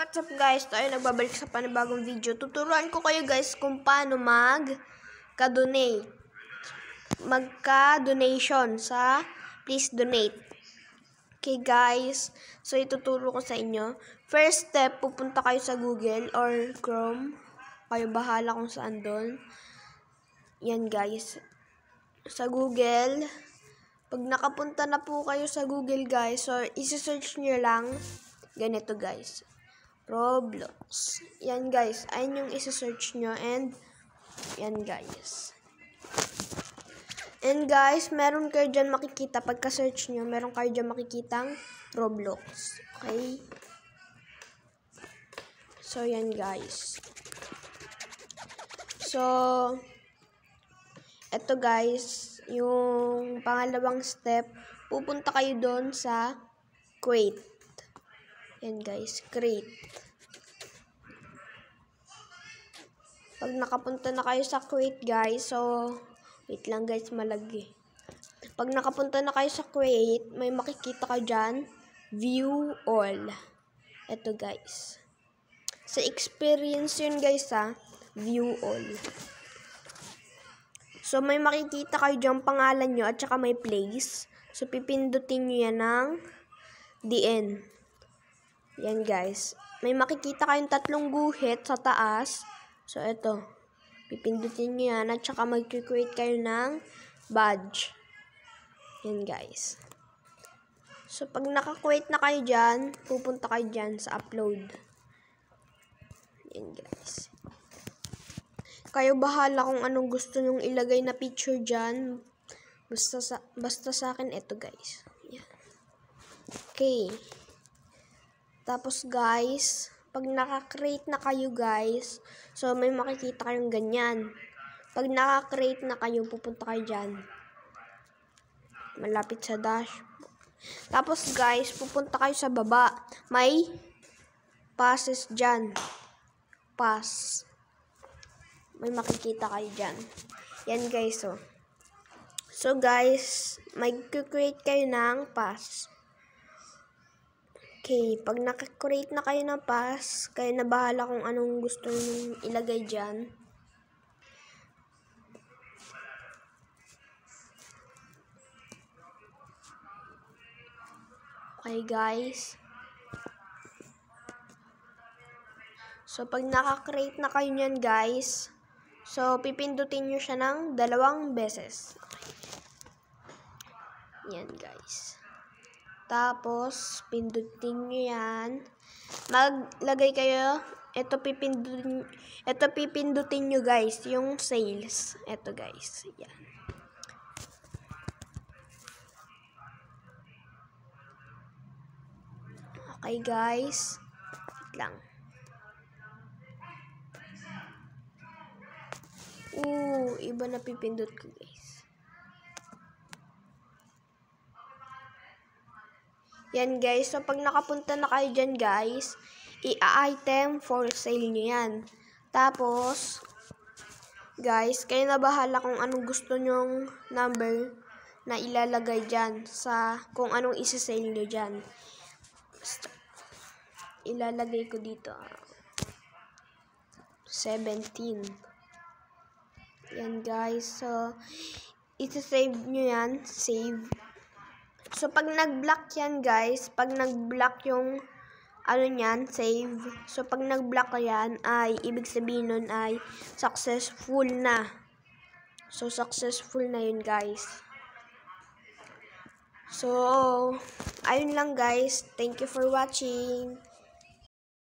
What's up guys? Tayo nagbabalik sa panibagong video. Tuturuan ko kayo guys kung paano magka-donation sa Please Donate. Okay guys, so ituturo ko sa inyo. First step, pupunta kayo sa Google or Chrome. Kayo bahala kung saan doon. Yan guys. Sa Google, pag nakapunta na po kayo sa Google guys, so isi-search nyo lang ganito guys. Roblox. Yan guys. Ayun yung isa-search nyo. And yan guys. And guys, meron kayo dyan makikita. Pagka-search nyo, meron kayo dyan makikitang Roblox. Okay? So, yan guys. So, eto guys, yung pangalawang step, pupunta kayo doon sa Create. Yan guys, Create. Pag nakapunta na kayo sa Create guys, so wait lang guys, malagi. Pag nakapunta na kayo sa Create, may makikita ka dyan, View All. Ito guys. Sa experience yun guys View All. So may makikita kayo dyan pangalan nyo at saka may place. So pipindutin nyo yan ng DN. Yan guys. May makikita kayong tatlong guhit sa taas. So, ito. Pipindutin nyo yan at saka mag-create kayo ng badge. Yan guys. So, pag naka-create na kayo dyan, pupunta kayo dyan sa upload. Yan guys. Kayo bahala kung anong gusto nyong ilagay na picture dyan. Basta sa akin, ito guys. Yan. Okay. Tapos guys, pag naka-create na kayo guys, so may makikita kayong ganyan. Pag naka-create na kayo, pupunta kayo dyan. Malapit sa dashboard. Tapos guys, pupunta kayo sa baba. May passes dyan. Pass. May makikita kayo dyan. Yan guys oh. So guys, mag-create kayo ng pass. Okay, pag naka-create na kayo ng pass, kayo na bahala kung anong gusto nyo ilagay dyan. Okay guys. So, pag naka-create na kayo nyan guys, so pipindutin nyo siya ng 2 beses. Okay. Yan guys. Tapos, pindutin nyo yan. Maglagay kayo. Ito pipindutin nyo guys. Yung sales. Ito guys. Yan. Okay guys. Wait lang. Iba na pipindot ko guys. Yan guys, so pag nakapunta na kayo dyan guys, i-item for sale nyo yan. Tapos, guys, kayo na bahala kung anong gusto nyong number na ilalagay dyan sa kung anong isi-sale nyo dyan. Ilalagay ko dito 17. Yan guys, so isi-save nyo yan, save. So, pag nag-block yan, guys, pag nag-block yung, save. So, pag nag-block yan, ay, ibig sabihin nun ay, successful na. So, successful na yun, guys. So, ayun lang, guys. Thank you for watching.